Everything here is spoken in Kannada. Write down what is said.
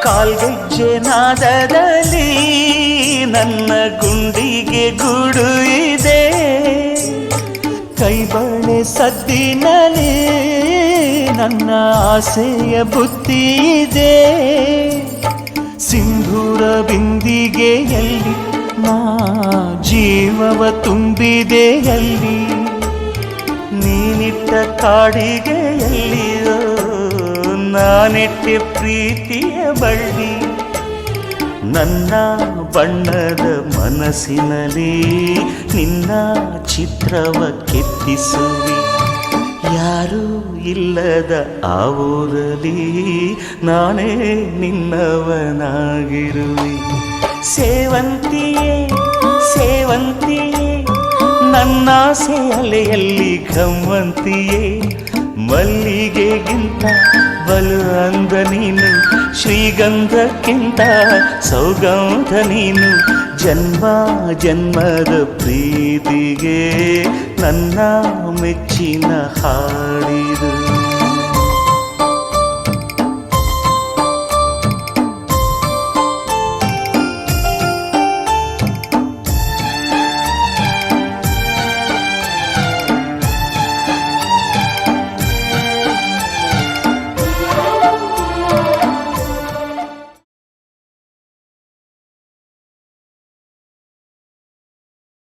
ಕಾಲ್ಗೆಜ್ಜೆ ನಾದದಲ್ಲಿ ನನ್ನ ಗುಂಡಿಗೆ ಗೂಡು ಇದೆ, ಕೈಬಳೆ ಸದ್ದಿನಲ್ಲಿ ನನ್ನ ಆಸೆಯ ಬುತ್ತಿ ಇದೆ. ಸಿಂಧೂರ ಬಿಂದಿಗೆಯಲ್ಲಿ ನಾ ಜೀವವ ತುಂಬಿದೆಯಲ್ಲಿ, ನೀನಿಟ್ಟ ಕಾಡಿಗೆಯಲ್ಲಿಯೋ ನಾನಿಟ್ಟೆ ಪ್ರೀತಿಯ ಬಳ್ಳಿ. ನನ್ನ ಬಣ್ಣದ ಮನಸ್ಸಿನಲ್ಲಿ ನಿನ್ನ ಚಿತ್ರವ ಕೆತ್ತಿಸುವಿ, ಯಾರೂ ಇಲ್ಲದ ಆ ಊರಲ್ಲಿ ನಾನೇ ನಿನ್ನವನಾಗಿರುವೆ. ಸೇವಂತಿಯೇ ಸೇವಂತಿಯೇ ನನ್ನಾಸೆ ಅಲೆಯಲ್ಲಿ ಘಮ್ಮಂತಿಯೇ, ಮಲ್ಲಿಗೆಗಿಂತ ಬಲು ಅಂದ ನೀನು, ಶ್ರೀಗಂಧಕ್ಕಿಂತ ಸೌಗಂಧ ನೀನು. ಜನ್ಮ ಜನ್ಮದ ಪ್ರೀತಿಗೆ ನನ್ನ ಮೆಚ್ಚಿನ ಹಾಡಿದು.